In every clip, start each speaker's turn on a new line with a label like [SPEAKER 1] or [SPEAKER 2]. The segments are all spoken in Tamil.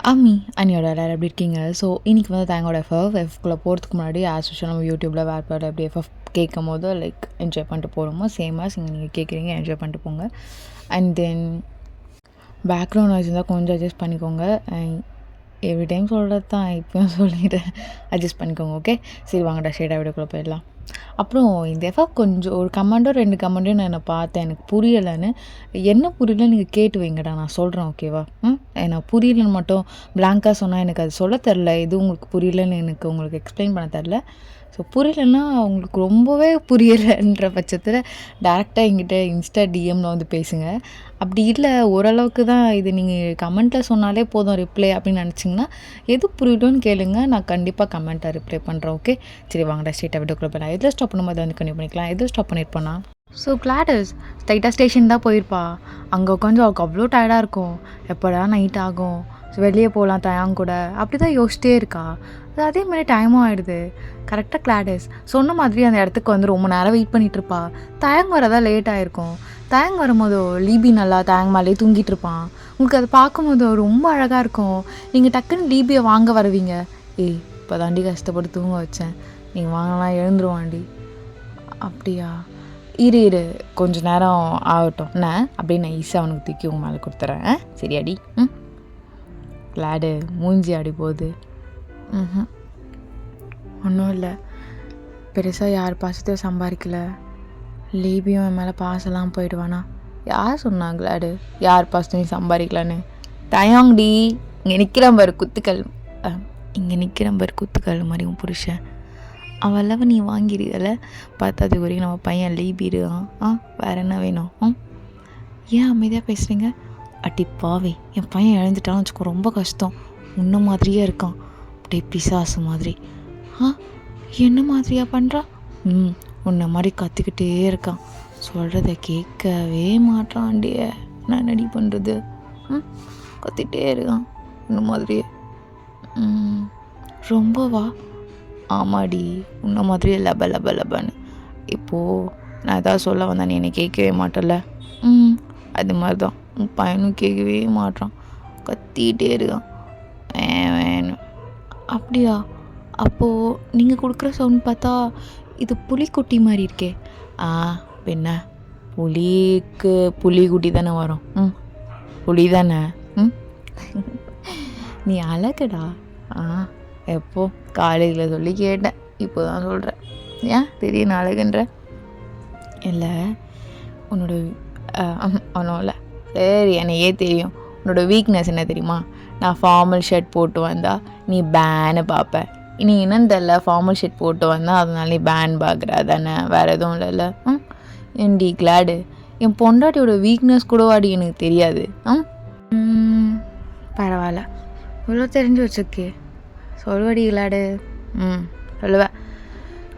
[SPEAKER 1] ஆமி அண்ணியோட எல்லாரும் எப்படி இருக்கீங்க? ஸோ இன்றைக்கி வந்து தேங்கோட எஃப்குள்ளே போகிறதுக்கு முன்னாடி ஆஸ் யூஷுவல் நம்ம யூடியூப்பில் வேர்பாடில் எப்படி எஃப்எஃப் கேட்கும் போது லைக் என்ஜாய் பண்ணிட்டு போகிறோமோ சேமாக நீங்கள் கேட்குறீங்க, என்ஜாய் பண்ணிட்டு போங்க. அண்ட் தென் பேக்ரவுண்ட் நாய்ஸ் இருந்தால் கொஞ்சம் அட்ஜஸ்ட் பண்ணிக்கோங்க. எவ்ரி டைம் சொல்கிறது தான், இப்போயும் சொல்லிவிட்டேன், அட்ஜஸ்ட் பண்ணிக்கோங்க. ஓகே, சரி வாங்கடா ஷேடாக வீடியோக்குள்ளே போயிடலாம். அப்புறம் இந்த எஃப்எஃப் கொஞ்சம் ஒரு கமெண்டோ 2 கமெண்ட்டோ நான் பார்த்தேன், எனக்கு புரியலைன்னு. என்ன புரியலன்னு நீங்கள் கேட்டு வைங்கடா, நான் சொல்கிறேன். ஓகேவா? நான் புரியலன்னு மட்டும் பிளாங்காக சொன்னால் எனக்கு அது சொல்ல தெரில, எது உங்களுக்கு புரியலன்னு எனக்கு உங்களுக்கு எக்ஸ்பிளைன் பண்ண தெரில. ஸோ புரியலன்னா உங்களுக்கு ரொம்பவே புரியலைன்ற பட்சத்தில் டேரெக்டாக எங்கிட்ட இன்ஸ்டா டிஎம்மில் வந்து பேசுங்க. அப்படி இல்லை ஓரளவுக்கு தான் இது நீங்கள் கமெண்ட்டில் சொன்னாலே போதும் ரிப்ளை அப்படின்னு நினச்சிங்கன்னா எது புரியலன்னு கேளுங்க, நான் கண்டிப்பாக கமெண்ட்டை ரிப்ளை பண்ணுறேன். ஓகே, சரி வாங்கடா ஸ்ட்ரெயிட்டாக வீடியோக்குள்ளே போயிடலாம். எதில் ஸ்டாப் பண்ணும்போது வந்து கண்டிப்பாக பண்ணிக்கலாம். எதில் ஸ்டாப் பண்ணியிருப்போன்னா ஸோ கிளாடஸ் ஸ்ட்ரைட்டாக ஸ்டேஷன் தான் போயிருப்பா. அங்கே உட்காந்து அவளுக்கு அவ்வளோ டயர்டாக இருக்கும். எப்போடா நைட் ஆகும், ஸோ வெளியே போகலாம் தயாங்க கூட, அப்படி தான் யோசிச்சிட்டே இருக்கா. அது அதே மாதிரி டைமும் ஆகிடுது. கரெக்டாக கிளாடஸ் சொன்ன மாதிரி அந்த இடத்துக்கு வந்து ரொம்ப நேரம் வெயிட் பண்ணிகிட்ருப்பா. தயங்க வரதான் லேட் ஆகிருக்கும். தயங்க வரும்போதோ லீபி நல்லா தயங்க மேலே தூங்கிட்டு இருப்பான். உங்களுக்கு அதை பார்க்கும்போது ரொம்ப அழகாக இருக்கும். நீங்கள் டக்குன்னு லீபியை வாங்க வருவீங்க. ஏய் இப்போ தாண்டி கஷ்டப்பட்டு தூங்க வச்சேன், நீங்கள் வாங்கலாம் எழுந்துருவாண்டி. அப்படியா, இரு கொஞ்சம் நேரம் ஆகட்டும் என்ன அப்படின்னு நான் ஈஸியாக அவனுக்கு தூக்கி உங்கள் மேலே கொடுத்துறேன். சரியாடி? கிளாடு மூஞ்சி அடி போகுது. ஒன்றும் இல்லை, பெருசாக யார் பாசத்தையும் சம்பாதிக்கல. லீபியும் என் மேலே பாசெல்லாம் போயிடுவானா? யார் சொன்னாங்க கிளாடு யார் பாசத்தையும் சம்பாதிக்கலான்னு? தயாங்டி இங்கே நிற்கிறான் பாரு குத்துக்கல், மாதிரி உன் புருஷன் அவளவு நீ வாங்கிடுகல. பார்த்தாது வரைக்கும் நம்ம பையன் லீபிடுவான். வேறு என்ன வேணும்? ஏன் அமைதியாக பேசுகிறீங்க? அட்டி பாவே, என் பையன் இழந்துட்டான்னு வச்சுக்கோ, ரொம்ப கஷ்டம். உன்ன மாதிரியே இருக்கான், அப்படியே பிசாசு மாதிரி. என்ன மாதிரியா பண்ணுறா? உன்னை மாதிரி கற்றுக்கிட்டே இருக்கான், சொல்கிறத கேட்கவே மாட்டான்டிய. நான் நடி பண்ணுறது? கத்திட்டே இருக்கான் உன்ன மாதிரியே. ரொம்பவா? ஆமாடி, உன்ன மாதிரியே லபன்னு. இப்போது நான் எதாவது சொல்ல வந்தேன், நீ என்னை கேட்கவே மாட்டல. அது மாதிரி தான் உன் பையனும் கேட்கவே மாட்டான், கத்திகிட்டே இருக்கான் வேணும். அப்படியா? அப்போது நீங்கள் கொடுக்குற சவுண்ட் பார்த்தா இது புலிக்குட்டி மாதிரி இருக்கே. பின்ன புலிக்குட்டி தானே வரும். புலி தானே. நீ அழகுடா. எப்போ காலேஜில் சொல்லி கேட்டேன், இப்போ தான் சொல்கிறேன். ஏன் திடீர்னு அழகுன்ற? இல்லை உன்னோட ஒன்றும் இல்லை. சரி என்னையே தெரியும். உன்னோட வீக்னஸ் என்ன தெரியுமா? நான் ஃபார்மல் ஷர்ட் போட்டு வந்தால் நீ பேனு பார்ப்பேன். நீ என்னன்னு தெரில, ஃபார்மல் ஷர்ட் போட்டு வந்தால் அதனால நீ பேன் பார்க்குறா தானே, வேறு எதுவும் இல்லைல்ல. ஏன்டி கிளாடு, என் பொண்டாட்டியோட வீக்னஸ் கூட வாடி எனக்கு தெரியாது. பரவாயில்ல, இவ்வளோ தெரிஞ்சு வச்சுருக்கே, சொல்வடி கிளாடு. சொல்லுவேன்.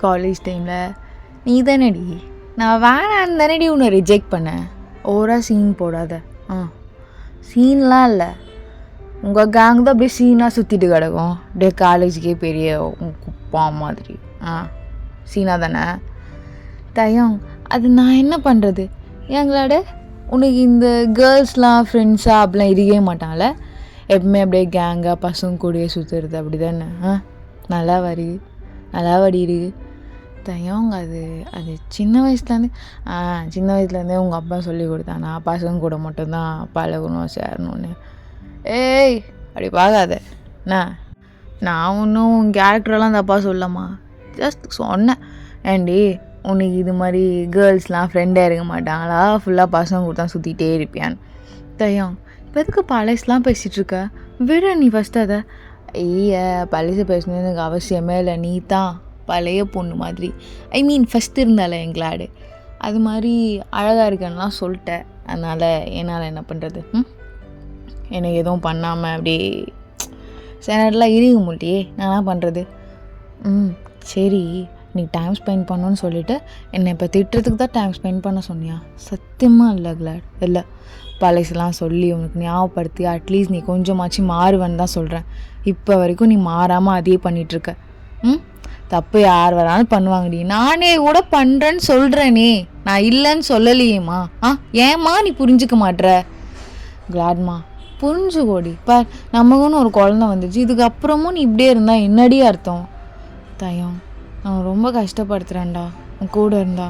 [SPEAKER 1] காலேஜ் டைமில் நீ தானேடி நான் வேணான்னு தானேடி உன்னை ரிஜெக்ட் பண்ணேன். ஓவராக சீன் போடாத. சீன்லாம் இல்லை, உங்கள் கேங் தான் அப்படியே சீனாக சுற்றிட்டு கிடக்கும், அப்படியே காலேஜுக்கே பெரிய குப்பா மாதிரி. சீனா தானே தயம். அது நான் என்ன பண்ணுறது? எங்களாட உனக்கு இந்த கேர்ள்ஸ்லாம் ஃப்ரெண்ட்ஸாக அப்படிலாம் இருக்கவே மாட்டாங்கள, எப்பவுமே அப்படியே கேங்காக பசங்க கூடயே சுற்றுறது அப்படி தானே. நல்லா வடி இருக்கு தயம். அது சின்ன வயசுலேருந்தே உங்கள் அப்பா சொல்லி கொடுத்தாங்க, நான் பசங்க கூட மட்டும்தான் பழகணும் சேரணும்னு. ஏய் அப்படி பார்க்காத. நான் ஒன்றும் உன் கேரக்டரெல்லாம் தப்பா சொல்லம்மா, ஜஸ்ட் சொன்னேன். ஏண்டி உனக்கு இது மாதிரி கேர்ள்ஸ்லாம் ஃப்ரெண்டாக இருக்க மாட்டாங்களா, ஃபுல்லாக பசங்க கூட தான் சுற்றிட்டே இருப்பியான்னு. தயம், இப்போ எதுக்கு பழசெலாம் பேசிகிட்ருக்க? விட நீ ஃபஸ்ட்டு அதை. பழசு பேசணுன்னு எனக்கு அவசியமே இல்லை, நீ தான் பழைய பொண்ணு மாதிரி. ஃபஸ்ட்டு இருந்தால எங்களாடு அது மாதிரி அழகாக இருக்கேன்னுலாம் சொல்லிட்டேன். அதனால் என்னால் என்ன பண்ணுறது? எனக்கு எதுவும் பண்ணாமல் அப்படியே சேனல்லாம் இருக்க முடியே, நான் என்ன பண்ணுறது? சரி நீ டைம் ஸ்பெண்ட் பண்ணணுன்னு சொல்லிவிட்டு என்னை இப்போ திட்டுறதுக்கு தான் டைம் ஸ்பெண்ட் பண்ண சொன்னியா? சத்தியமாக இல்லை கிளாட், இல்லை. பழசெல்லாம் சொல்லி உனக்கு ஞாபகப்படுத்தி அட்லீஸ்ட் நீ கொஞ்சமாச்சு மாறுவேன்னு தான் சொல்கிறேன். இப்போ வரைக்கும் நீ மாறாமல் அதையே பண்ணிகிட்ருக்க. தப்பு யார் வேணாலும் பண்ணுவாங்கடி, நானே கூட பண்ணுறேன்னு சொல்கிறேனே, நான் இல்லைன்னு சொல்லலையேம்மா. ஏம்மா நீ புரிஞ்சுக்க மாட்ற? கிளாட்மா புரிஞ்சுக்கோடி பார், நமக்குன்னு ஒரு குழந்தை வந்துச்சு, இதுக்கப்புறமும் நீ இப்படியே இருந்தால் என்னடி அர்த்தம்? தயம், நான் ரொம்ப கஷ்டப்படுத்துகிறேன்டா உன் கூட இருந்தா.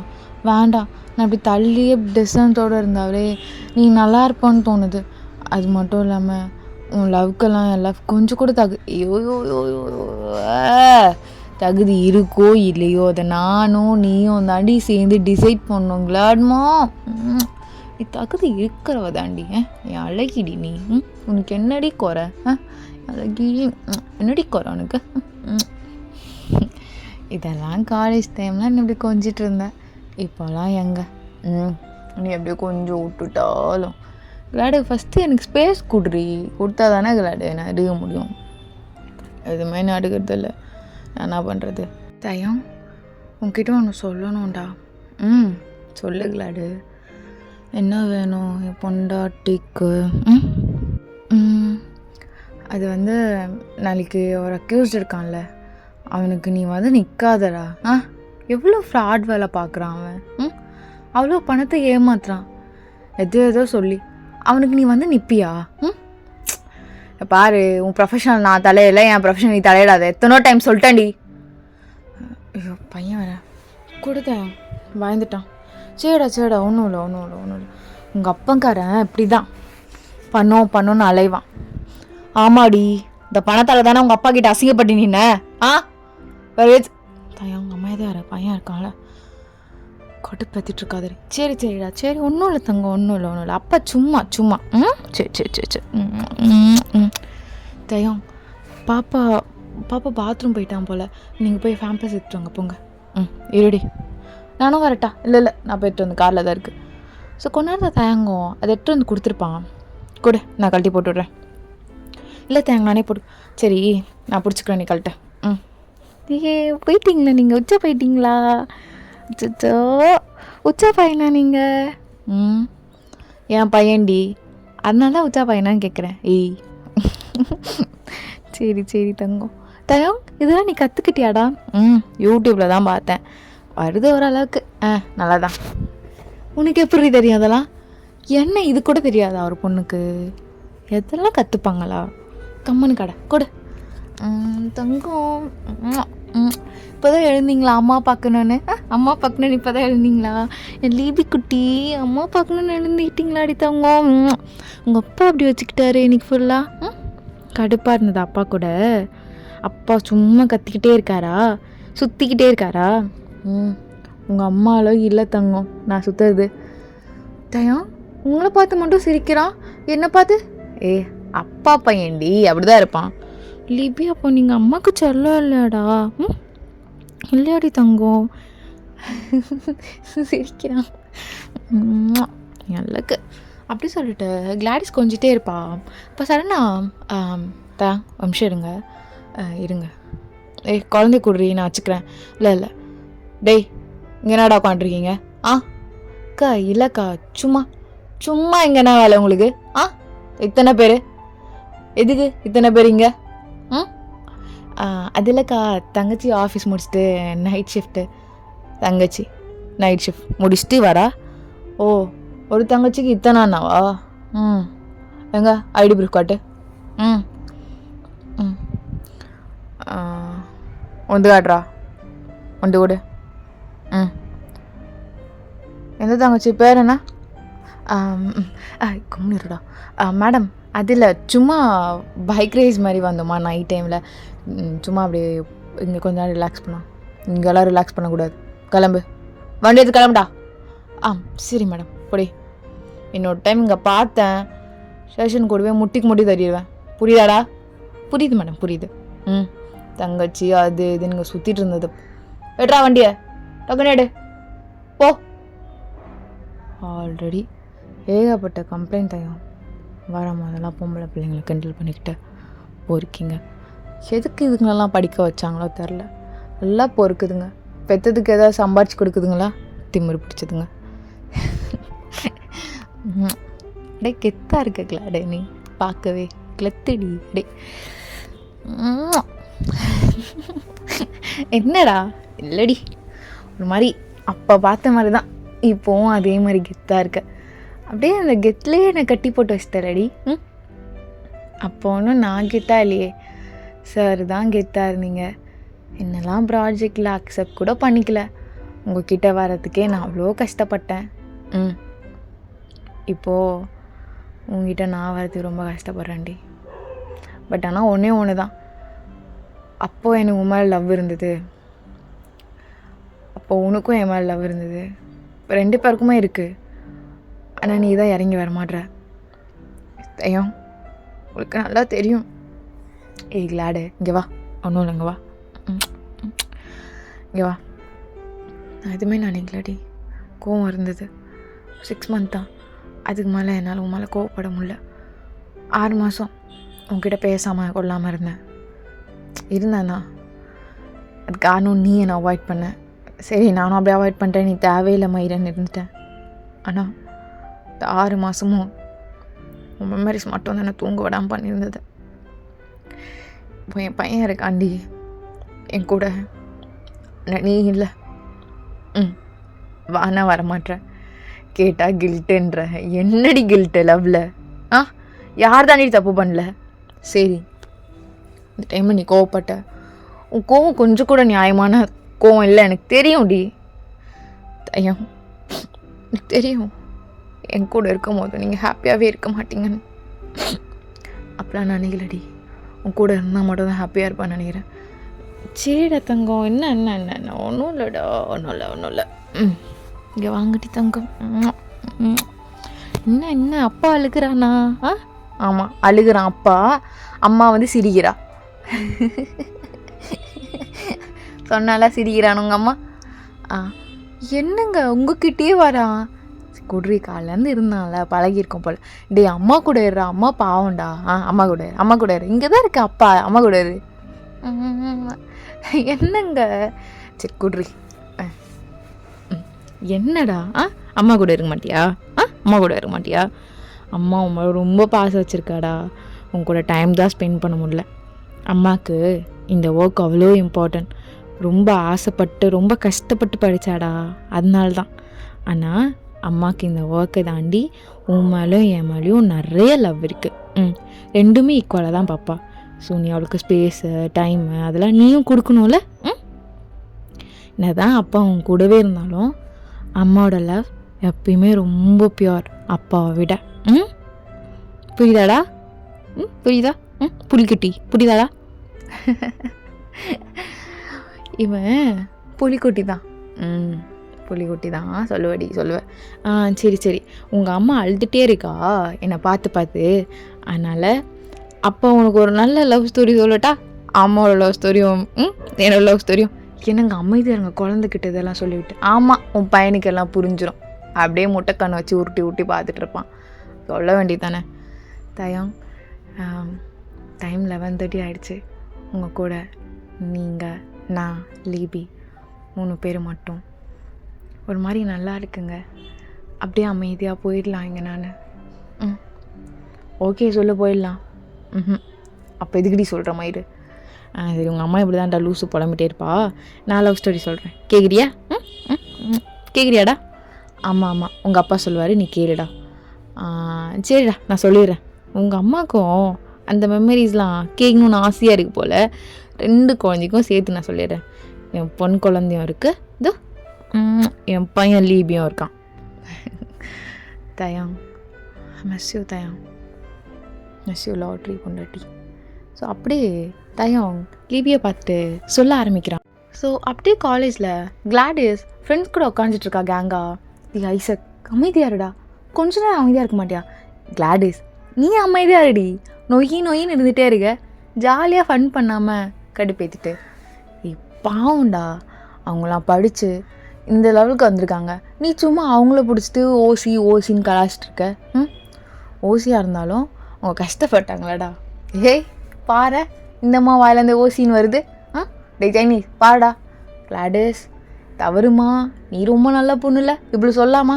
[SPEAKER 1] வேண்டாம், நான் இப்படி தள்ளியே டிஸ்டன்ஸோடு இருந்தாலே நீ நல்லா இருப்பான்னு தோணுது. அது மட்டும் இல்லாமல் உன் லவ்க்கெல்லாம் என் லவ் கொஞ்சம் கூட தகுதி இருக்கோ இல்லையோ அதை நானும் நீயும் தாண்டி சேர்ந்து டிசைட் பண்ணோங்களாடுமா. நீ தகுதி இருக்கிறவ தாண்டி, என் அழகிடி நீ. உனக்கு என்னடி குறை? அழகி என்னடி குறை உனக்கு? இதெல்லாம் காலேஜ் டைம்லாம் நீ இப்படி கொஞ்சிட்டு இருந்தேன். இப்போலாம் எங்கே நீ அப்படியே கொஞ்சம் விட்டுட்டாலும். கிளாடு ஃபஸ்ட்டு எனக்கு ஸ்பேஸ் கொடுறி, கொடுத்தா தானே கிளாடு நான் எடுக்க முடியும். எதுவுமே நான் எடுக்கிறதில்ல, நான் என்ன பண்ணுறது? தயம், உன்கிட்ட ஒன்று சொல்லணும்டா. சொல்லு கிளாடு. என்ன வேணும் என் பொண்டாட்டிக்கு? அது வந்து நாளைக்கு ஒரு அக்யூஸ்ட் இருக்கான்ல, அவனுக்கு நீ வந்து நிற்காதடா. எவ்வளோ ஃப்ராட் வேலை பார்க்குறான் அவன். அவ்வளோ பணத்தை ஏமாத்துறான் ஏதோ சொல்லி. அவனுக்கு நீ வந்து நிற்பியா? பாரு, உன் ப்ரொஃபஷனல் நான் தலையில, என் ப்ரொஃபஷனல் நீ தலையிடாத. எத்தனோ டைம் சொல்லிட்டேன்டி. ஐயோ பையன் வேற கொடுத்த பயந்துட்டான். சரிடா ஒன்றும் இல்லை. உங்கள் அப்பங்காரன் இப்படி தான் பண்ணோன்னு அலைவான். ஆமாடி, இந்த பணத்தால் தானே உங்கள் அப்பா கிட்ட அசிங்கப்பட்டு நின்ன. தயம், உங்கள் அம்மா தான் பையன் இருக்கான்ல, கடுப்பேற்றிட்டு இருக்காது. சரிடா சரி, ஒன்றும் இல்லை தங்கம், ஒன்றும் இல்லை. அப்பா சும்மா சரி. தயம், பாப்பா பாத்ரூம் போயிட்டான் போல், நீங்கள் போய் ஃபேம்பஸ் எடுத்துட்டு வாங்க போங்க. இருடி, நானும் வரட்டா? இல்லை நான் போய்ட்டு வந்து காரில் தான் இருக்குது. ஸோ கொண்டாந்து தயங்கும், அதை எடுத்து வந்து கொடுத்துருப்பாங்க. கொடு, நான் கழட்டி போட்டு விட்றேன். இல்லை தேங்க நானே போட்டு. சரி நான் பிடிச்சிக்கிறேன், நீ கழட்ட. போயிட்டீங்களா நீங்கள்? உச்சா போயிட்டீங்களா? அச்சோ, உச்சா பையனா நீங்கள்? என் பையன்டி, அதனால தான் உச்சா பையனான்னு கேட்குறேன். சரி தங்கம். இதெல்லாம் நீ கற்றுக்கிட்டியாடா? யூடியூப்பில் தான் பார்த்தேன், வருது ஓரளவுக்கு. நல்லா தான். உனக்கு எப்படி தெரியும் அதெல்லாம்? என்ன இது கூட தெரியாதா ஒரு பொண்ணுக்கு? எதெல்லாம் கற்றுப்பாங்களா? கம்மனு கடை கொடு. தங்கம், இப்போ தான் எழுந்தீங்களா அம்மா பார்க்கணுன்னு? அம்மா பார்க்கணுன்னு இப்போ தான் எழுந்தீங்களா? என் லீபி குட்டி, அம்மா பார்க்கணுன்னு எழுந்திக்கிட்டீங்களாடி தங்கம்? உங்கள் அப்பா அப்படி வச்சுக்கிட்டாரு இன்னைக்கு ஃபுல்லாக. கடுப்பாக இருந்தது அப்பா கூட. அப்பா சும்மா கத்திக்கிட்டே இருக்காரா, சுற்றிக்கிட்டே இருக்காரா? உங்கள் அம்மாலோ இல்லை தங்கம், நான் சுற்றுறது. தயம், உங்களை பார்த்து மட்டும் சிரிக்கிறான், என்னை பார்த்து? அப்பா பையன்டி, அப்படிதான் இருப்பான். லிபி, அப்போ நீங்கள் அம்மாவுக்கு செல்லம் இல்லையாடா? இல்லையாடி தங்கம்? சிரிக்கிறான். நல்லக்கு அப்படி சொல்லிட்டு கிளாடிஸ் கொஞ்சிட்டே இருப்பா. இப்போ சடனா வம்சம் இருங்க. குழந்தை கொடுறி, நான் வச்சுக்கிறேன். இல்லை டேய், இங்கே என்னடா உட்காந்துருக்கீங்க? அக்கா இல்லைக்கா, சும்மா இங்கே என்ன வேலை உங்களுக்கு? இத்தனை பேர் எதுக்கு? இத்தனை பேர் இங்கே? அது இல்லைக்கா, தங்கச்சி ஆஃபீஸ் முடிச்சுட்டு நைட் ஷிஃப்ட்டு. தங்கச்சி நைட் ஷிஃப்ட் முடிச்சுட்டு வரா. ஓ, ஒரு தங்கச்சிக்கு இத்தனை அண்ணாவா? எங்க ஐடி ப்ரூஃப் காட்டு. ஒன்று காட்டுறா, ஒன்று கொடு. எந்த தங்கச்சி பேர் என்ன? கம்மிடுடா மேடம். அதில் சும்மா பைக் ரேஸ் மாதிரி வந்தோமா நைட் டைமில், சும்மா அப்படியே இங்கே கொஞ்ச நேரம் ரிலாக்ஸ் பண்ணோம். இங்கெல்லாம் ரிலாக்ஸ் பண்ணக்கூடாது, கிளம்பு, வண்டி எடுத்து கிளம்புடா. சரி மேடம் பொடி. இன்னொரு டைம் இங்கே பார்த்தேன் ஸ்டேஷன் கூடவே முட்டி தட்டிடுவேன், புரியுதாடா? புரியுது மேடம், புரியுது. தங்கச்சி அது இது நீங்கள் சுற்றிட்டு இருந்தது. எட்ரா வண்டியை, டக்குனு எடு போ. ஆல்ரெடி ஏகப்பட்ட கம்ப்ளைண்ட் ஆகும். வராமல் அதெல்லாம் பொம்பளை பிள்ளைங்களை கிண்டல் பண்ணிக்கிட்டு பொறுக்கிங்க. எதுக்கு இதுங்களெல்லாம் படிக்க வச்சாங்களோ தெரில, எல்லாம் பொறுக்குதுங்க. பெற்றதுக்கு ஏதாவது சம்பாரிச்சு கொடுக்குதுங்களா? திமிரு பிடிச்சதுங்க. அடே கெத்தாக இருக்கல, அடே நீ பார்க்கவே கிளத்துடி. அடே என்னடா? இல்லடி, ஒரு மாதிரி அப்போ பார்த்த மாதிரி தான் இப்போவும் அதே மாதிரி கெத்தாக இருக்க. அப்படியே அந்த கெத்துலேயே என்னை கட்டி போட்டு வச்சுட்டடி. அப்போ ஒன்றும் நான் கெத்தாக இல்லையே, சார் தான் கெத்தாக இருந்தீங்க. என்னெல்லாம் ப்ராஜெக்டில் அக்செப்ட் கூட பண்ணிக்கல. உங்ககிட்ட வர்றதுக்கே நான் அவ்வளோ கஷ்டப்பட்டேன். இப்போது உங்ககிட்ட நான் வர்றதுக்கு ரொம்ப கஷ்டப்படுறேன்டி. பட் ஆனால் ஒன்று தான், அப்போது எனக்கு உன் மேலே லவ் இருந்தது, அப்போது உனக்கும் என் மேலே லவ் இருந்தது. இப்போ 2 பேருக்குமே இருக்குது. ஆனால் நீ தான் இறங்கி வர மாட்ற. ஐயம், உங்களுக்கு நல்லா தெரியும். கிளாடு, இங்கே வா. ஒன்றும் இல்லை, இங்கே வா. இங்கே வா. நான் எதுவுமே நினைக்கலடி. கோவம் இருந்தது. 6 மந்த் தான். அதுக்கு மேலே என்னால் உன் மேலே கோவப்பட முடியல. 6 மாதம் உன்கிட்ட பேசாமல் கொள்ளாமல் இருந்தேன்னா அது காரணம் நீ என்னை அவாய்ட் பண்ண. சரி, நானும் அப்படியே அவாய்ட் பண்ணிட்டேன், நீ தேவையில்லை மயிரன்னு இருந்துட்டேன். ஆனால் இந்த 6 மாதமும் உன் மெமரிஸ் மட்டும் தான் என்னை தூங்க விடாமல் பண்ணியிருந்தது. இப்போ என் பையன் இருக்காண்டி என் கூட, நீ இல்லை. வானா வரமாட்டேன். கேட்டால் கில்ட்டுன்ற. என்னடி கில்ட்டு லவ்வில்? யார் தானே தப்பு பண்ணல? சரி, இந்த டைமில் நீ கோவப்பட்ட. உன் கோவம் கொஞ்சம் கூட நியாயமான கோவம் இல்லை, எனக்கு தெரியும்டி. ஐயம், எனக்கு தெரியும் என் கூட இருக்கும் போது நீங்கள் ஹாப்பியாகவே இருக்க மாட்டீங்கன்னு. அப்பெல்லாம் நினைக்கலடி. உன் கூட இருந்தால் மட்டும் தான் ஹாப்பியாக இருப்பான்னு நினைக்கிறேன். சரிடா தங்கம், என்ன என்ன என்ன என்ன ஒன்றும் இல்லைடா, ஒன்றும் இல்லை. இங்கே வாங்கட்டி தங்கம். என்ன என்ன அப்பா அழுகிறானா? ஆமாம், அழுகிறான் அப்பா. அம்மா வந்து சிரிக்கிறா. சொன்னால சிரிக்கிறான் உங்கள் அம்மா. என்னங்க உங்ககிட்டயே வரான்? குட்ரி காலேருந்து இருந்தான்ல, பழகிருக்கோம் போல். டே அம்மா கூட இருறா, அம்மா பாவம்டா. அம்மா கூட இரு. இங்கே தான் இருக்கு அப்பா, அம்மா கூட இரு. என்னங்க? சரி குட்ரி. என்னடா? அம்மா கூட இருக்க மாட்டியா? அம்மா கூட இருக்க மாட்டியா? அம்மா உங்களை ரொம்ப பாசம் வச்சுருக்காடா. உன் கூட டைம் தான் ஸ்பெண்ட் பண்ண முடியல. அம்மாவுக்கு இந்த ஒர்க் அவ்வளோ இம்பார்ட்டன்ட். ரொம்ப ஆசைப்பட்டு ரொம்ப கஷ்டப்பட்டு படித்தாடா, அதனால தான். ஆனால் அம்மாவுக்கு இந்த ஒர்க்கை தாண்டி உன் மேலேயும் என் மேலேயும் நிறைய லவ் இருக்குது. ரெண்டுமே ஈக்குவலாக தான் பாப்பா. ஸோ நீ அவளுக்கு ஸ்பேஸு டைமு அதெல்லாம் நீயும் கொடுக்கணும்ல. என்ன தான் அப்பா உன் கூடவே இருந்தாலும் அம்மாவோட லவ் எப்பயுமே ரொம்ப பியூர் அப்பாவை விட. புரியுதாடா? புரியுதா? புலிக்குட்டி புரியுதாடா? இவன் புலிக்குட்டி தான். புலிக்குட்டி தான் சொல்லுவேன். சரி, உங்கள் அம்மா அழுதுகிட்டே இருக்கா என்னை பார்த்து. அதனால் அப்போ உனக்கு ஒரு நல்ல லவ் ஸ்டோரி சொல்லட்டா? அம்மாவோட லவ் ஸ்டோரியும் என்னோட லவ் ஸ்டோரியும். என்னங்க அமைதியாக இருங்க, குழந்தைகிட்ட இதெல்லாம் சொல்லிவிட்டு. ஆமாம், உன் பையனுக்கு எல்லாம் புரிஞ்சிடும். அப்படியே முட்டைக்கண்ணை வச்சு உருட்டி பார்த்துட்டு இருப்பான். சொல்ல வேண்டியது தானே. தயம், டைம் 11:30 ஆகிடுச்சு. உங்கள் கூட நீங்கள், நான், லீபி 3 பேர் மட்டும் ஒரு மாதிரி நல்லா இருக்குங்க. அப்படியே அமைதியாக போயிடலாம் இங்கே நான். ஓகே சொல்ல போயிடலாம். அப்போ எதுக்குடி சொல்கிற மாதிரி? சரி, உங்கள் அம்மா இப்படி தான்டா லூஸு புலம்பிட்டே இருப்பா. நான் லவ் ஸ்டோரி சொல்கிறேன், கேட்குறியா? கேட்குறியாடா? ஆமாம், உங்கள் அப்பா சொல்லுவார், நீ கேளுடா. சரிடா, நான் சொல்லிடுறேன். உங்கள் அம்மாவுக்கும் அந்த மெமரிஸ்லாம் கேட்கணுன்னு ஆசையாக இருக்குது போல். 2 குழந்தைக்கும் சேர்த்து நான் சொல்லிடுறேன். என் பொன் குழந்தையும் இருக்குது, இதோ என் பையன் லீபியும் இருக்கான். தயம், மிஸ் யூ தயம், மிஸ் யூ லாட்ரி பொண்டாட்டி. ஸோ அப்படியே தயம் லீபியை பார்த்துட்டு சொல்ல ஆரம்பிக்கிறான். ஸோ அப்படியே காலேஜில் கிளாடிஸ் ஃப்ரெண்ட்ஸ் கூட உட்காந்துட்ருக்கா கேங்கா. ஐசக், அமைதியாக இருடா, கொஞ்ச நேரம் அமைதியாக இருக்க மாட்டியா? கிளாடிஸ், நீ அமைதியாக இருடி, நொயின்னு இருந்துகிட்டே இருக்க. ஜாலியாக ஃபன் பண்ணாமல் கடுப்பேற்றிட்டு. பாவம்டா, அவங்களாம் படித்து இந்த லெவலுக்கு வந்திருக்காங்க. நீ சும்மா அவங்கள பிடிச்சிட்டு ஓசின்னு கலாச்சிட்ருக்க. ஓசியாக இருந்தாலும் அவங்க கஷ்டப்பட்டாங்களாடா. ஏய் பாரு, இந்தம்மா வாயிலேருந்து ஓசின்னு வருது. டே சைனீஸ் பாருடா. கிளாடிஸ், தவறுமா, நீ ரொம்ப நல்ல பொண்ணு இல்லை, இப்படி சொல்லாமா?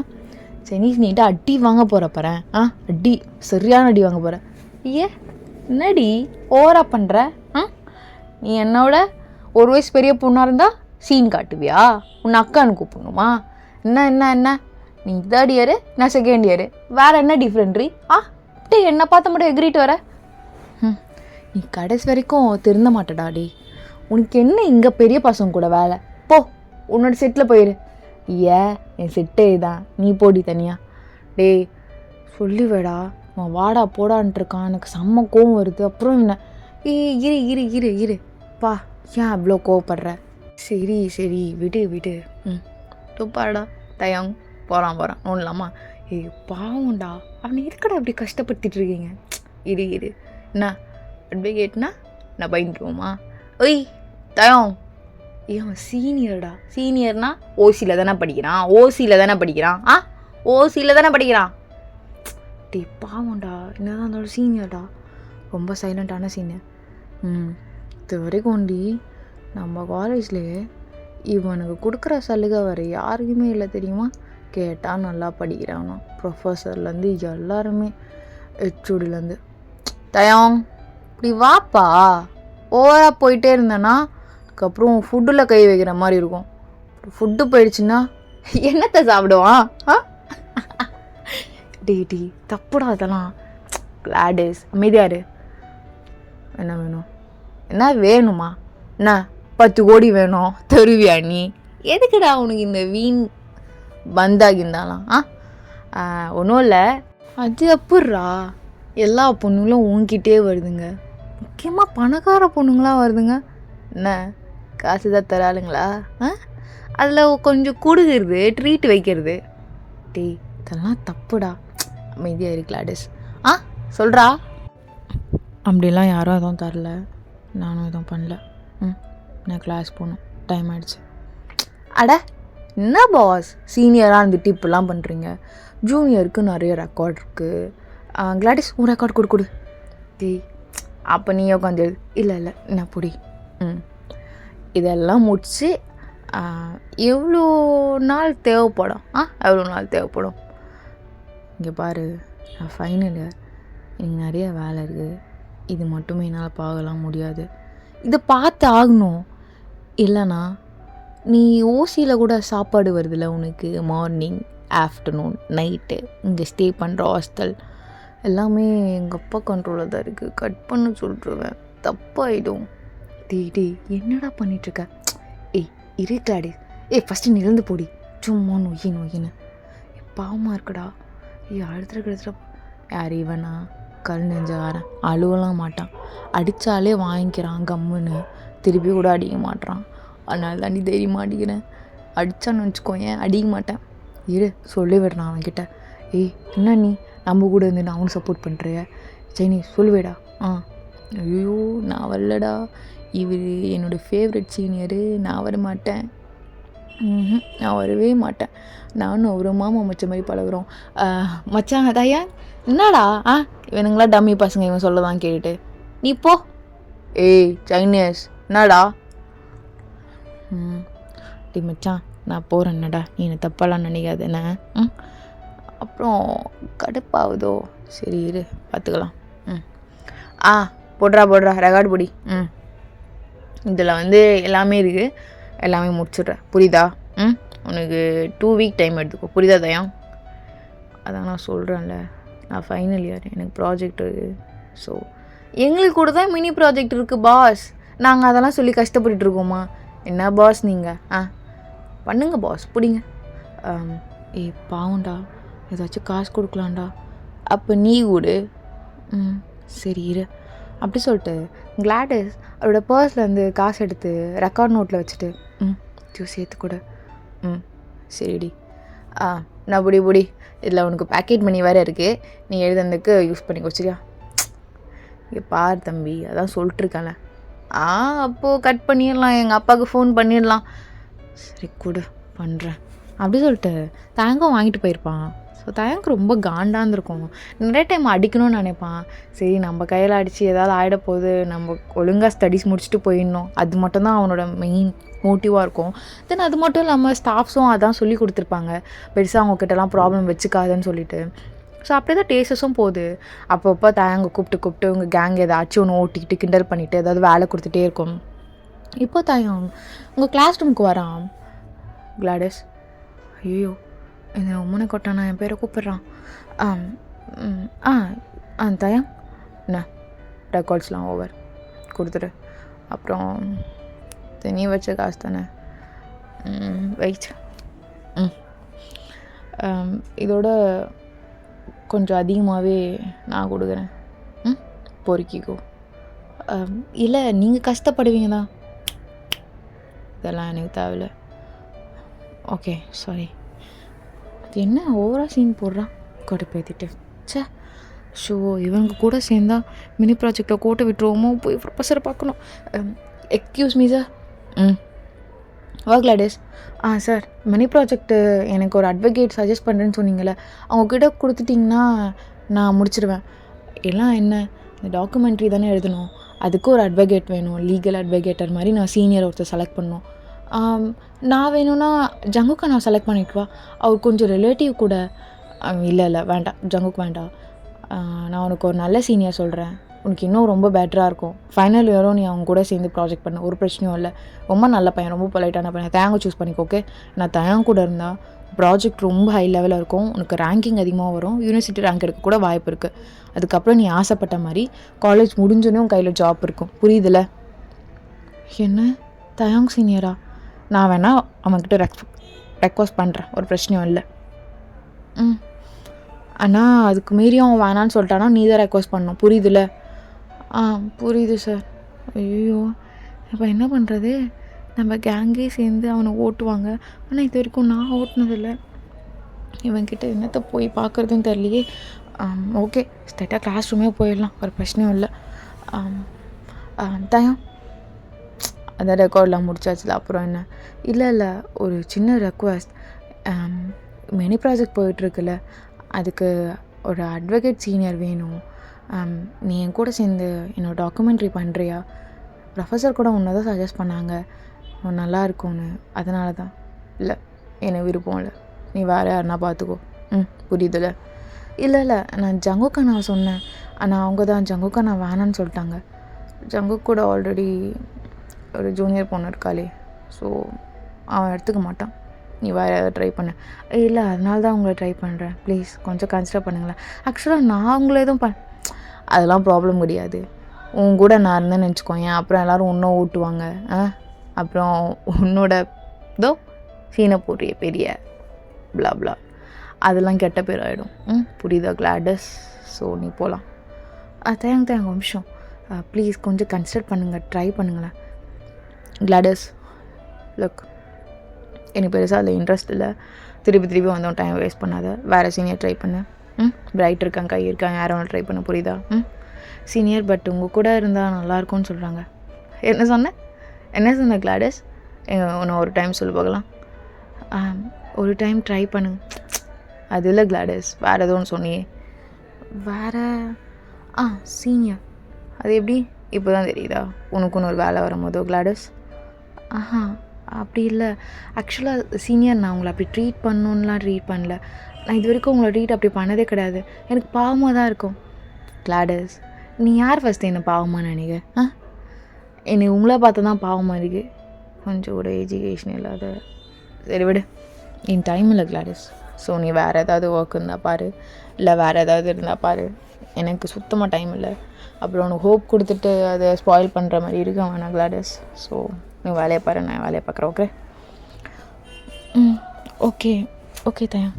[SPEAKER 1] சைனீஸ், நீட்ட அடி வாங்க போகிற பாரு. அடி, சரியான அடி வாங்க போகிற. என்னடி ஓவரா பண்ணுற? நீ என்னோட 1 வயசு பெரிய பொண்ணாக இருந்தால் சீன் காட்டுவியா? உன்னை அக்கான்னு கூப்பிடணுமா? என்ன நீ தேர்ட் இயரு, நான் செகண்ட் இயரு, வேறு என்ன டிஃப்ரெண்ட்ரி? டே என்னை பார்த்த மட்டும் எகிரிட்டு வர. நீ கடைசி வரைக்கும் திருந்த மாட்டடா டே. உனக்கு என்ன இங்கே பெரிய பசங்க கூட வேலை? போ உன்னோட செட்டில் போயிரு. என் செட்டே தான், நீ போடி தனியா. டேய் சொல்லிவேடா, அவன் வாடா போடான்ட்டுருக்கான், எனக்கு செம்ம கோவம் வருது. அப்புறம் என்ன? இரு இரு இரு இரு பா, ஏன் அவ்வளோ கோவப்படுற? சரி சரி விடு விடு. தூப்பாடா தயாங் போகிறான் ஒன்றுலாமா? பாவம்டா, அவனை இருக்கடா அப்படி கஷ்டப்படுத்திட்டு இருக்கீங்க. இரு இரு என்ன அட்வொகேட்னா நான் பயந்துருவோமா? ஒய் தயம், அவன் சீனியர்டா. சீனியர்னா ஓசியில் தானே படிக்கிறான். ஓசியில் தானே படிக்கிறான். டே பாவம்டா, என்னதான் இருந்தாலும் சீனியர்டா, ரொம்ப சைலண்ட்டான சீனியர். இது வரைக்கும் ஒண்டி நம்ம காலேஜ்லேயே இவனுக்கு கொடுக்குற சலுகை வேறு யாருக்குமே இல்லை தெரியுமா? கேட்டால் நல்லா படிக்கிறானா, ப்ரொஃபஸர்லேருந்து எல்லாருமே, ஹெச்ஓடிலேருந்து. தயம் இப்படி வாப்பா, ஓவராக போயிட்டே இருந்தேன்னா அதுக்கப்புறம் ஃபுட்டில் கை வைக்கிற மாதிரி இருக்கும். ஃபுட்டு போயிடுச்சுன்னா என்னத்தை சாப்பிடுவான்? டி தப்புடா அதெல்லாம். கிளாடிஸ் அமைதியாரு. என்ன வேணும்? என்ன வேணுமா? என்ன 10 கோடி வேணும் தருவியா நீ? எதுக்குடா உனக்கு இந்த வீண் பந்தாகிருந்தாலாம்? ஒன்றும் இல்லை. அது அப்புறா எல்லா பொண்ணுங்களும் உன்கிட்டே வருதுங்க, முக்கியமாக பணக்கார பொண்ணுங்களாம் வருதுங்க. என்ன காசு தான் தராளுங்களா? அதில் கொஞ்சம் கொடுக்குறது, ட்ரீட் வைக்கிறது. டே இதெல்லாம் தப்புடா. அமைதியாக இரு கிளாடிஸ். சொல்கிறா. அப்படிலாம் யாரும் எதுவும் தரல, நானும் எதுவும் பண்ணல. நான் கிளாஸ் போகணும், டைம் ஆகிடுச்சு. அட என்ன பாஸ், சீனியராக இருந்துட்டு இப்படிலாம் பண்ணுறீங்க? ஜூனியருக்கு நிறைய ரெக்கார்ட் இருக்குது. கிளாடிஸ் உன் ரெக்கார்ட் கொடு. டேய் அப்போ நீ உட்காந்து எழுது. இல்லை என்ன பொடி. இதெல்லாம் முடிச்சு எவ்வளோ நாள் தேவைப்படும்? எவ்வளோ நாள் தேவைப்படும்? இங்கே பாரு, நான் ஃபைனல் இயர், எனக்கு நிறைய வேலை இருக்குது. இது மட்டுமே என்னால் பார்க்கலாம் முடியாது. இதை பார்த்து ஆகணும். இல்லைனா நீ ஓசியில் கூட சாப்பாடு வருதில்ல உனக்கு, மார்னிங் ஆஃப்டர்நூன் நைட்டு இங்கே ஸ்டே பண்ணுற ஹாஸ்டல் எல்லாமே எங்கள் அப்பா கண்ட்ரோலில் தான் இருக்குது. கட் பண்ண சொல்லிட்டுருவேன், தப்பாயிடும். டே என்னடா பண்ணிகிட்ருக்க? இரு கிளாடிஸ். ஃபஸ்ட்டு நிறந்து போடி, சும்மா நொய்யின்னு. பாவமாக இருக்குடா. அழுத்துற யார் இவனா? கல் நெஞ்சக்காரன், அழுவலாம் மாட்டான், அடித்தாலே வாங்கிக்கிறான் கம்முன்னு, திருப்பி கூட அடிக்க மாட்டான். அதனால தாண்டி தைரியமாக அடிக்கிறேன். அடித்தான்னு வச்சுக்கோ, ஏன் அடிக்க மாட்டேன். இரு சொல்லி விடுறான் அவன்கிட்ட. என்ன நீ நம்ம கூட இருந்து நான் அவனுக்கு சப்போர்ட் பண்ணுறிய? சரி சொல்லுவேடா. ஐயோ நான் வரலடா, இவர் என்னோடய ஃபேவரட் சீனியரு, நான் வர மாட்டேன். நான் வரவே மாட்டேன். நானும் ஒரு மாமா மச்ச மாதிரி பழகுறோம். மச்சான் அதாயா என்னடா? இவனுங்களா டம்மி பசங்க, இவன் சொல்லதான் கேட்டுட்டு நீ போ. சைனீஸ் என்னடா? டி மச்சான் நான் போகிறேன், என்னடா நீ என்னை தப்பாலாம் நினைக்காது என்ன? அப்புறம் கடுப்பாகுதோ? சரி இரு பார்த்துக்கலாம். போடுறா ரெக்கார்டு பொடி. இதில் எல்லாமே இருக்குது, எல்லாமே முடிச்சுட்றேன் புரியுதா? உனக்கு 2 வீக் டைம் எடுத்துக்கோ புரியுதா தயம்? அதான் நான் சொல்கிறேன்ல, நான் ஃபைனல் இயர், எனக்கு ப்ராஜெக்ட் இருக்குது. ஸோ எங்களுக்கு கூட தான் மினி ப்ராஜெக்ட் இருக்குது பாஸ். நாங்கள் அதெல்லாம் சொல்லி கஷ்டப்பட்டுருக்கோமா? என்ன பாஸ் நீங்கள்? பண்ணுங்க பாஸ், பிடிங்க. பாவண்டா, ஏதாச்சும் காசு கொடுக்கலாம்டா. அப்போ நீ கூடு. சரி இரு. அப்படி சொல்லிட்டு கிளாடிஸ் அவரோட பர்ஸ்லேருந்து காசு எடுத்து ரெக்கார்ட் நோட்டில் வச்சுட்டு சேர்த்து கொடு. சரிடி. நான் புடி இதில் உனக்கு பேக்கெட் மணி வேறு இருக்குது, நீ எழுதுனதுக்கு யூஸ் பண்ணி வச்சுரியா? இங்கே பாரு தம்பி, அதான் சொல்லிட்டுருக்கேன்ல. அப்போது கட் பண்ணிடலாம், எங்கள் அப்பாவுக்கு ஃபோன் பண்ணிடலாம். சரி கொடு பண்ணுறேன் அப்படி சொல்லிட்டு தயங்கம் வாங்கிட்டு போயிருப்பான். ஸோ தயங்கம் ரொம்ப காண்டாந்துருக்கும், நிறைய டைம் அடிக்கணும்னு நினைப்பான். சரி நம்ம கையில் அடித்து ஏதாவது ஆகிடப்போகுது, நம்ம ஒழுங்காக ஸ்டடீஸ் முடிச்சுட்டு போயிடணும், அது மட்டும்தான் அவனோட மெயின் மோட்டிவாக இருக்கும். தென் அது மட்டும் இல்லாமல் ஸ்டாஃப்ஸும் அதான் சொல்லி கொடுத்துருப்பாங்க, பெருசாக அவங்கக்கிட்டலாம் ப்ராப்ளம் வச்சுக்காதுன்னு சொல்லிட்டு. ஸோ அப்படி தான் டேஸஸும் போகுது. அப்பப்போ தயங்க கூப்பிட்டு உங்கள் கேங் ஏதாச்சும் ஒன்று ஓட்டிக்கிட்டு கிண்டல் பண்ணிவிட்டு ஏதாவது வேலை கொடுத்துட்டே இருக்கும். இப்போ தயம் உங்கள் கிளாஸ் ரூமுக்கு வரான். கிளாடிஸ், ஐயோ இந்த உம்மனை கொட்டானா என் பேரை கூப்பிட்றான். தயம் என்ன ரெக்கார்ட்ஸ்லாம் ஓவர், கொடுத்துரு. அப்புறம் நீ வச்ச காசு தானே, வெயிட். இதோட கொஞ்சம் அதிகமாகவே நான் கொடுக்குறேன். பொறுக்கிக்கோ. இல்லை நீங்கள் கஷ்டப்படுவீங்க தான், இதெல்லாம் எனக்கு தேவையில்ல. Okay sorry. என்ன ஓவராக சீன் போடுறான் கடுப்பேற்றிட்டு. சே ஷோ, இவங்க கூட சேர்ந்தா மினி ப்ராஜெக்டில் கோட்டை விட்டுருவோமோ, போய் ப்ரொஃபஸரை பார்க்கணும். Excuse me sir. Gladys. Sir, mini project எனக்கு ஒரு அட்வொகேட் சஜஸ்ட் பண்ணுறேன்னு சொன்னீங்களே, அவங்கக்கிட்ட கொடுத்துட்டிங்கன்னா நான் முடிச்சிடுவேன். எல்லாம் என்ன, இந்த டாக்குமெண்ட்ரி தானே எழுதணும், அதுக்கு ஒரு அட்வொகேட் வேணும், லீகல் அட்வொகேட்டர் மாதிரி நான் சீனியர் ஒருத்தர் செலக்ட் பண்ணணும். நான் வேணும்னா ஜங்குக்கை நான் செலக்ட் பண்ணிக்குவா, அவர் கொஞ்சம் ரிலேட்டிவ் கூட. இல்லை வேண்டாம், ஜங்குக்கு வேண்டாம். நான் உனக்கு ஒரு நல்ல சீனியர் சொல்கிறேன், உனக்கு இன்னும் ரொம்ப பெட்டராக இருக்கும். ஃபைனல் இயரும் நீ அவங்க கூட சேர்ந்து ப்ராஜெக்ட் பண்ண, ஒரு பிரச்சனையும் இல்லை. ரொம்ப நல்ல பையன், ரொம்ப பொலைட்டான பையன். தயங்க சூஸ் பண்ணிக்கோ. ஓகே, நான் தயங்க கூட இருந்தால் ப்ராஜெக்ட் ரொம்ப ஹை லெவலில் இருக்கும், உனக்கு ரேங்கிங் அதிகமாக வரும், யூனிவர்சிட்டி ரேங்க் எடுக்க கூட வாய்ப்பு இருக்குது. அதுக்கப்புறம் நீ ஆசைப்பட்ட மாதிரி காலேஜ் முடிஞ்சோன்னே உன் கையில் ஜாப் இருக்கும். புரியுதுல? என்ன தயாங் சீனியரா? நான் வேணா அவன்கிட்ட ரெக்வஸ்ட் பண்ணுறேன், ஒரு பிரச்சனையும் இல்லை. ஆனால் அதுக்கு மீறியும் அவன் வேணான்னு சொல்லிட்டானா நீ தான் ரெக்வஸ்ட் பண்ணணும். புரியுதுல? புரியுது சார். ஐயோ, இப்போ என்ன பண்ணுறது? நம்ம கேங்கே சேர்ந்து அவனை ஓட்டுவாங்க, ஆனால் இது வரைக்கும் நான் ஓட்டினதில்லை. இவன்கிட்ட என்னத்தை போய் பார்க்குறதுன்னு தெரியலையே. ஓகே, ஸ்ட்ரைட்டாக கிளாஸ் ரூமே போயிடலாம், ஒரு பிரச்சனையும் இல்லை. தயம், அதான் ரெக்கார்ட்லாம் முடிச்சாச்சுல, அப்புறம் என்ன? இல்லை ஒரு சின்ன ரெக்வஸ்ட். மினி ப்ராஜெக்ட் போயிட்டுருக்குல்ல, அதுக்கு ஒரு அட்வொகேட் சீனியர் வேணும். நீ என் கூட சேர்ந்து என்னோடய டாக்குமெண்ட்ரி பண்ணுறியா? ப்ரொஃபஸர் கூட உன்னை தான் சஜஸ்ட் பண்ணாங்க, நல்லா இருக்கும்னு. அதனால தான். இல்லை, எனக்கு விருப்பம் இல்லை, நீ வேறு யாருன்னா பார்த்துக்கோ. புரியுதுல? இல்லை நான் ஜங்குக்கா நான் சொன்னேன், ஆனால் அவங்க தான் ஜங்குக்கா நான் வேணான்னு சொல்லிட்டாங்க. ஜங்குக் கூட ஆல்ரெடி ஒரு ஜூனியர் பொண்ணு இருக்காளே, ஸோ அவன் எடுத்துக்க மாட்டான். நீ வேறு ஏதாவது ட்ரை பண்ண. இல்லை, அதனால தான் உங்களை ட்ரை பண்ணுறேன், ப்ளீஸ் கொஞ்சம் கன்சிடர் பண்ணுங்களேன். ஆக்சுவலாக நான் உங்களை எதுவும் அதெல்லாம் ப்ராப்ளம் கிடையாது. உன் கூட நான் இருந்தேன்னு வச்சுக்கோங்க, அப்புறம் எல்லோரும் இன்னும் ஊட்டுவாங்க. அப்புறம் உன்னோட இதோ சீனை போடுறிய பெரிய பிளா அதெல்லாம் கெட்ட பேர் ஆகிடும். புரியுதா கிளாடஸ்? ஸோ நீ போகலாம். தேங்க நிமிஷம் ப்ளீஸ் கொஞ்சம் கன்சிடர் பண்ணுங்கள், ட்ரை பண்ணுங்களேன். கிளாடஸ், லுக், எனக்கு பெருசாக அதில் இன்ட்ரெஸ்ட் இல்லை. திருப்பி வந்தோம் டைம் வேஸ்ட் பண்ணாத, வேறு சீனியர் ட்ரை பண்ணு. பிரைட் இருக்காங்க, கை இருக்காங்க, யாரும் ட்ரை பண்ண. புரியுதா? சீனியர், பட் உங்கள் கூட இருந்தால் நல்லாயிருக்கும்னு சொல்கிறாங்க. என்ன சொன்ன கிளாடஸ்? உன்னை ஒரு டைம் சொல்லி பார்க்கலாம். ஒரு டைம் ட்ரை பண்ணுங்க. அது இல்லை கிளாடஸ், வேறு எதுவும் சொன்னியே. வேறு சீனியர், அது எப்படி இப்போ தான் தெரியுதா உனக்குன்னு ஒரு வேலை வரும்போதோ கிளாடஸ்? அப்படி இல்லை. ஆக்சுவலாக சீனியர், நான் உங்களை அப்படி ட்ரீட் பண்ணணுன்னெலாம் ட்ரீட் பண்ணல. நான் இது வரைக்கும் உங்களை ட்ரீட் அப்படி பண்ணதே கிடையாது. எனக்கு பாவமாக தான் இருக்கும். கிளாடஸ், நீ யார் ஃபஸ்ட்டு என்னை பாவமாக நினைக்க? என்னை உங்களை பார்த்து தான் பாவமாக இருக்குது. கொஞ்சம் கூட எஜுகேஷன் இல்லாத. சரி விடு, என் டைம் இல்லை கிளாடஸ். ஸோ நீ வேறு ஏதாவது ஒர்க் இருந்தால் பாரு, இல்லை வேறு ஏதாவது இருந்தால் பாரு. எனக்கு சுத்தமாக டைம் இல்லை. அப்புறம் உனக்கு ஹோப் கொடுத்துட்டு அதை ஸ்பாயில் பண்ணுற மாதிரி இருக்க வேணாம் கிளாடஸ். ஸோ நீ வேலையை பாரு, நான் வேலையை பார்க்குறேன். ஓகே? ஓகே தயம்.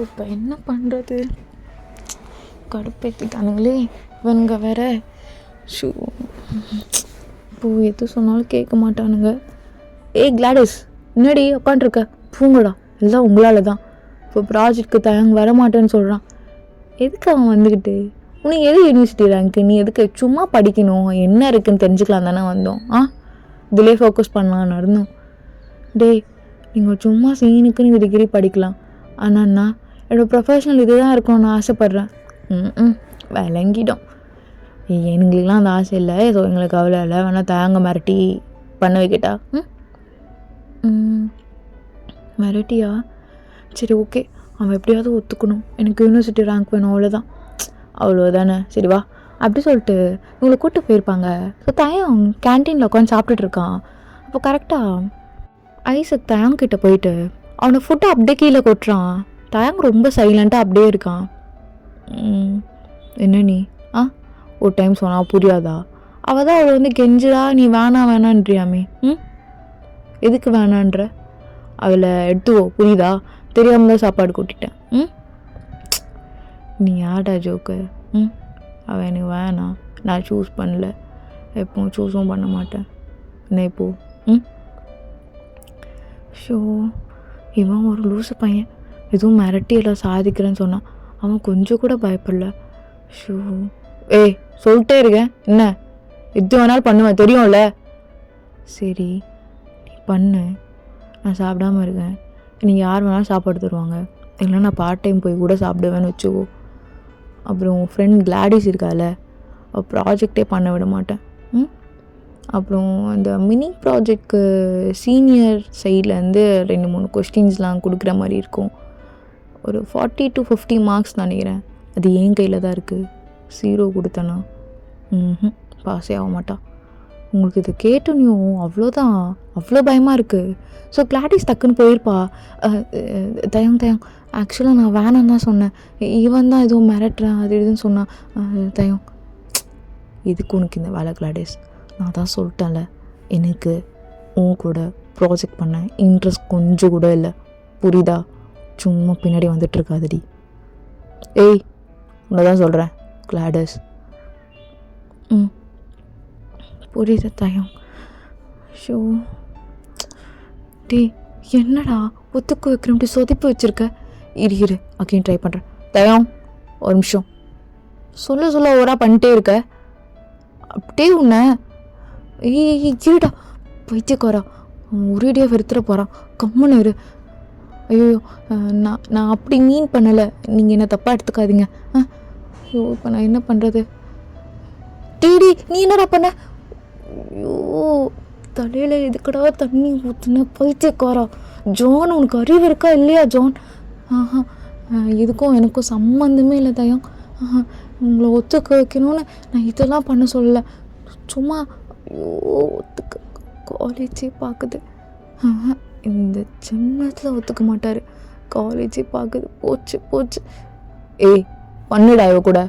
[SPEAKER 1] இப்போ என்ன பண்ணுறது? கடுப்பேற்றிட்டானுங்களே இவனுங்க வேற. இப்போ எது சொன்னாலும் கேட்க மாட்டானுங்க. கிளாடஸ், என்னடி உட்காண்ட்ருக்க? பூங்கடா, எல்லாம் உங்களால் தான். இப்போ ப்ராஜெக்டுக்கு தயங்க வர மாட்டேன்னு சொல்கிறான். எதுக்கு அவன் வந்துக்கிட்டு? உனக்கு எது யூனிவர்சிட்டி ரேங்க்கு? நீ எதுக்கு? சும்மா படிக்கணும், என்ன இருக்குன்னு தெரிஞ்சுக்கலாம் தானே வந்தோம். இதிலே ஃபோக்கஸ் பண்ணலான்னு இருந்தோம். நீங்கள் சும்மா சீனுக்குன்னு டிகிரி படிக்கலாம், ஆனால் நான் என்னோடய ப்ரொஃபஷனல் இது தான் இருக்கும்னு நான் ஆசைப்பட்றேன். விளங்கிட்டோம். எங்களுக்கெலாம் அந்த ஆசை இல்லை, ஸோ எங்களுக்கு அவ்வளோ இல்லை. வேணால் தயங்க மிரட்டி பண்ண வைக்கிட்டா? மிரட்டியா? சரி ஓகே, அவன் எப்படியாவது ஒத்துக்கணும். எனக்கு யூனிவர்சிட்டி ரேங்க் வேணும், அவ்வளோதானே. சரி வா. அப்படி சொல்லிட்டு இவங்களை கூப்பிட்டு போயிருப்பாங்க. ஸோ தயம் கேன்டீனில் உட்காந்து சாப்பிட்டுட்டு இருக்கான். அப்போ கரெக்டாக ஐசக் தயங்கிட்ட போயிட்டு அவனை ஃபுட்டை அப்படியே கீழே கொட்டுறான். தயங்க ரொம்ப சைலண்ட்டாக அப்படியே இருக்கான். என்ன நீ ஒரு டைம் சொன்னால் புரியாதா? அவள் தான் அவளை வந்து கெஞ்சுடா நீ வேணான்றியாமே. எதுக்கு வேணான்ற? அவளை எடுத்துவோ, புரியுதா? தெரியாமல் தான் சாப்பாடு கூட்டிட்டேன். நீ யார்டா ஜோக்கு? அவள் எனக்கு வேணாம், நான் சூஸ் பண்ணல, எப்போவும் சூஸும் பண்ண மாட்டேன், என்ன இப்போ? ஷோ, இவன் ஒரு லூசு பையன், எதுவும் மிரட்டி எல்லாம் சாதிக்கிறேன்னு சொன்னான், அவன் கொஞ்சம் கூட பயப்படல. ஷோ, ஏய் சொல்லிட்டே இருக்கேன், என்ன எது வேணாலும் பண்ணுவேன் தெரியும்ல. சரி நீ பண்ணு, நான் சாப்பிடாம இருக்கேன், நீங்கள் யார் வேணாலும் சாப்பாடு தருவாங்க, இல்லைன்னா நான் பார்ட் டைம் போய் கூட சாப்பிடுவேன்னு வச்சுக்கோ. அப்புறம் உன் ஃப்ரெண்ட் கிளாடிஸ் இருக்கால, ப்ராஜெக்டே பண்ண விட மாட்டேன். அப்புறம் அந்த மினி ப்ராஜெக்ட்க்கு சீனியர் சைட்லேருந்து 2-3 கொஸ்டின்ஸ்லாம் கொடுக்குற மாதிரி இருக்கும். ஒரு 40 to 50 மார்க்ஸ் நினைக்கிறேன். அது என் கையில் தான் இருக்குது. 0 கொடுத்தேன்னா பாஸே ஆக மாட்டா. உங்களுக்கு இதை கேட்டோன்னையும் அவ்வளோதான், அவ்வளோ பயமாக இருக்குது. ஸோ கிளாடிஸ் டக்குன்னு போயிருப்பா. தயம் ஆக்சுவலாக நான் வேணான்னு தான் சொன்னேன், இவன் தான் எதுவும் மிரட்டுறேன் அது இதுன்னு சொன்னான். தயம் எதுக்கு உனக்கு இந்த வேலை கிளாடிஸ்? நான் தான் சொல்லிட்டேன்ல, எனக்கு உன் கூட ப்ராஜெக்ட் பண்ண இன்ட்ரெஸ்ட் கொஞ்சம் கூட இல்லை, புரியுதா? சும்மா பின்னாடி வந்துட்டுருக்காதடி. ஏய் உன்னை தான் சொல்கிறேன் கிளாடிஸ். புரியுது தயம். ஷோ டே, என்னடா ஒத்துக்கு வைக்கிறோம் சொதிப்பு வச்சுருக்க? இரு அகைன் ட்ரை பண்ணுறேன். தயம் ஒரு நிமிஷம், சொல்ல ஓரா பண்ணிட்டே இருக்க, அப்படியே உன்னை ஈடா பைத்தியக்காரா ஒரேடியாக வெறுத்துற போகிறான், கம்முன்னு இரு. ஐயோ நான் அப்படி மீன் பண்ணலை, நீங்கள் என்ன தப்பாக எடுத்துக்காதீங்க. ஐயோ இப்போ நான் என்ன பண்ணுறது? டீடி நீ என்னடா பண்ண? ஐயோ தலையில் எதுக்கடா தண்ணி ஊற்றுன பைத்தியக்காரா? ஜான் உனக்கு அறிவு இருக்கா இல்லையா ஜான்? இதுக்கும் எனக்கும் சம்மந்தமே இல்லை தயம். உங்களை ஒத்துக்க வைக்கணும்னு நான் இதெல்லாம் பண்ண சொல்லலை, சும்மா ஐயோ ஒத்துக்க காலேஜே பார்க்குது. இந்த ஜென்மத்தில் ஒத்துக்க மாட்டார், காலேஜே பார்க்குது. போச்சு. ஏய் பண்ணுடா இவ கூட,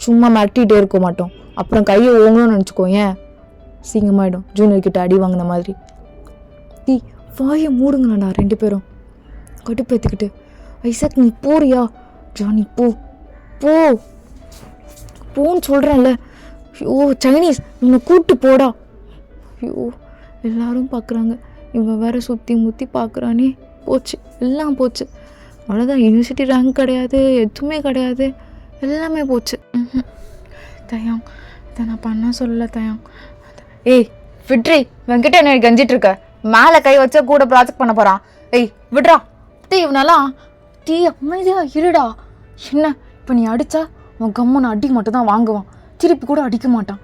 [SPEAKER 1] சும்மா மிரட்டிகிட்டே இருக்க மாட்டோம், அப்புறம் கையை ஓங்கணும்னு நினச்சிக்கோ, ஏன் சீங்கமாயிடும், ஜூனியர்கிட்ட அடி வாங்கின மாதிரி. வாயை மூடுங்களாண்ணா 2 பேரும் கடுப்பேற்றுக்கிட்டு. ஐசாக் நீ போறியா? ஜானி போன்னு சொல்கிறேன்ல. ஐயோ சைனீஸ் உன்னை கூப்பிட்டு போடா. ஐயோ எல்லாரும் பார்க்குறாங்க, இவன் வேற சுற்றி முற்றி பார்க்குறானே, போச்சு எல்லாம் போச்சு, அவ்வளோதான். யூனிவர்சிட்டி ரேங்க் கிடையாது, எதுவுமே கிடையாது, எல்லாமே போச்சு. தயம் இதை நான் பண்ண சொல்லலை தயம். ஏய் விட்ரி, வெங்கிட்ட என்ன கஞ்சிட்டு இருக்க? மேலே கை வச்சா கூட ப்ராஜெக்ட் பண்ண போகிறான். ஏய் விட்ரா. இவனெல்லாம் அமைதியாக இருடா. என்ன இப்போ நீ அடித்தா அவன் கம்மனை அடி மட்டும் தான் வாங்குவான், திருப்பி கூட அடிக்க மாட்டான்.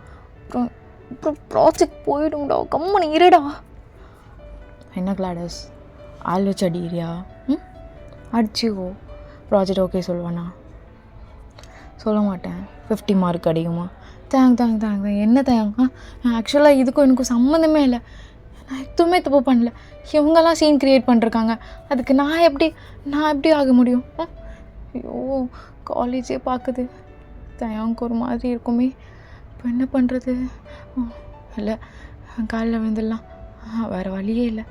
[SPEAKER 1] அப்புறம் ப்ராஜெக்ட் போயிடும்டா, கம்மனை இருடா. என்ன கிளாடஸ் ஆள் வச்சு அடிக்கிறியா? அடிச்சிக்கோ, ப்ராஜெக்ட் ஓகே சொல்லுவானா? சொல்ல மாட்டேன். 50 மார்க் அடிக்குமா? தேங்க் என்ன தேங்க? ஆக்சுவலாக இதுக்கும் எனக்கும் சம்மந்தமே இல்லை, நான் எதுவுமே தப்பு பண்ணல, இவங்கெல்லாம் சீன் க்ரியேட் பண்ணிருக்காங்க, அதுக்கு நான் எப்படி ஆக முடியும்? ஐயோ காலேஜே பார்க்குது, தயாங்க ஒரு மாதிரி இருக்குமே, இப்போ என்ன பண்ணுறது? இல்லை காலில் விழுந்துடலாம், வேறு வழியே இல்லை.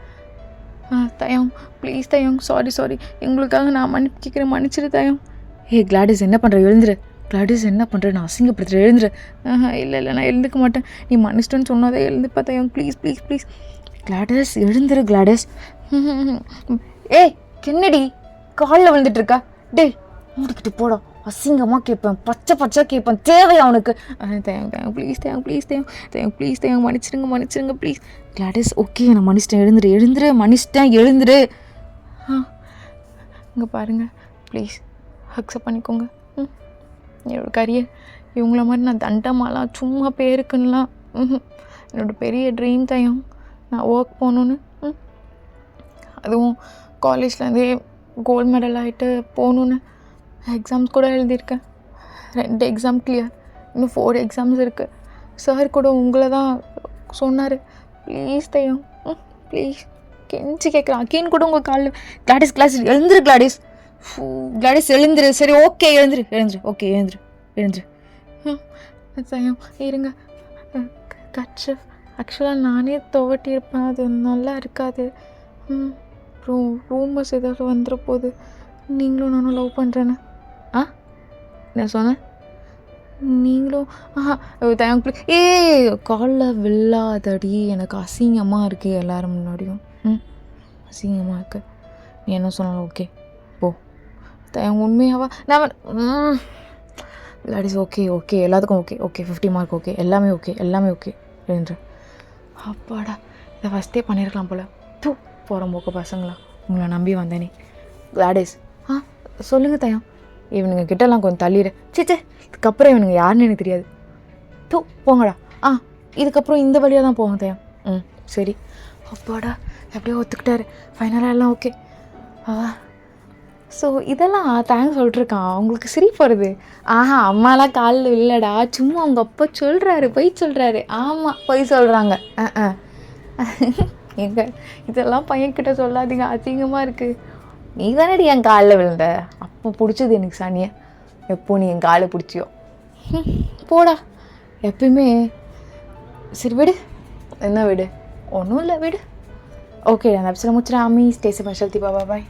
[SPEAKER 1] தயம் ப்ளீஸ் தயம், சாரி எங்களுக்காக நான் மன்னிப்பு கேட்குறேன், மன்னிச்சிரு தயம். கிளாடிஸ் என்ன பண்ணுற? எழுந்துரு கிளாடிஸ், என்ன பண்ணுற? நான் அசிங்கப்படுத்துகிற, எழுந்துரு. இல்லை நான் எழுந்துக்க மாட்டேன், நீ மன்னிச்சிட்டேன்னு சொன்னதே எழுந்துப்பா தயம், ப்ளீஸ் கிளாடிஸ் எழுந்துரு கிளாடிஸ். கென்னடி காலில் விழுந்துட்டுருக்கா? டேய் மூடிக்கிட்டு போடா, அசிங்கமாக கேட்பேன், பச்சை கேட்பேன், தேவையா அவனுக்கு? தயம் ப்ளீஸ் தயம் மன்னிச்சிருங்க ப்ளீஸ். கிளாடிஸ் ஓகே நான் மன்னிச்சிட்டேன், எழுந்துரு மன்னிச்சிட்டேன், எழுந்துரு. இங்கே பாருங்கள் ப்ளீஸ் அக்செப்ட் பண்ணிக்கோங்க. என்னோடய கரியர் இவங்கள மாதிரி நான் தண்டமாலாம் சும்மா பேருக்குன்னெலாம் என்னோடய பெரிய ட்ரீம் தயம், நான் ஒர்க் போகணுன்னு, அதுவும் காலேஜ்லேருந்தே கோல்டு மெடல் ஆகிட்டு போகணுன்னு. எக்ஸாம்ஸ் கூட எழுதியிருக்கேன், 2 எக்ஸாம் கிளியர், இன்னும் 4 எக்ஸாம்ஸ் இருக்குது. சார் கூட உங்களை தான் சொன்னார், ப்ளீஸ் தயம் ப்ளீஸ் கெஞ்சி கேட்குறேன். அகெயின் கூட உங்கள் காலில் கிளாடிஸ் எழுந்துரு கிளாடிஸ் எழுந்துரு. சரி ஓகே எழுந்துரு ஓகே எழுந்துரு. தயம் இருங்க கட்சப் ஆக்சுவலாக நானே துவட்டியிருப்பேன், அது நல்லா இருக்காது. அப்புறம் ரூமர்ஸ் ஏதாவது வந்துட போகுது, நீங்களும் நானும் லவ் பண்ணுறேன்னு. ஆ நான் சொன்னேன் நீங்களும் தேங்க்யூ. காலில் வில்லாதடி, எனக்கு அசிங்கமாக இருக்குது எல்லாரும் முன்னாடியும். அசிங்கமாக இருக்கு. நீ என்ன சொன்னாலும் ஓகே போ. உண்மையாவா நான் தட் இஸ் ஓகே ஓகே எல்லாத்துக்கும் ஓகே ஓகே 50 மார்க் ஓகே எல்லாமே ஓகே எல்லாமே ஓகே என்று. அப்பாடா, இதை ஃபஸ்ட்டே பண்ணியிருக்கலாம் போல். தூ போகிற போக்க பசங்களா, உங்களை நம்பி வந்தேனே. தட் இஸ் சொல்லுங்கள் தயம், இவனுங்க கிட்டலாம் கொஞ்சம் தள்ளிடு. சேச்சே, இதுக்கப்புறம் இவனுங்க யாருன்னு எனக்கு தெரியாது. தூ போங்கடா. இதுக்கப்புறம் இந்த வழியாக தான் போங்க தயம். சரி. அப்பாடா, எப்படியோ ஒத்துக்கிட்டாரு ஃபைனலாக, எல்லாம் ஓகே. ஸோ இதெல்லாம் தேங்க்ஸ் சொல்லிட்டுருக்கான். அவங்களுக்கு சிரிப்பு வருது. அம்மாலாம் காலில் இல்லைடா, சும்மா அவங்க அப்பா சொல்கிறாரு, பொய் சொல்கிறாரு. ஆமாம், பொய் சொல்கிறாங்க. எங்க இதெல்லாம் பையன்கிட்ட சொல்லாதீங்க, அசிங்கமாக இருக்குது. நீ தானடி என் காலில் விழுந்த, அப்போ பிடிச்சது எனக்கு சாணியை. எப்போ நீ என் காலை பிடிச்சியோ போடா எப்பயுமே. சரி விடு, என்ன விடு, ஒன்றும் இல்லை விடு. ஓகே, அந்த எபிசோட முடிச்சிடேன். அம்மி ஸ்டே சேஃப், பாய்.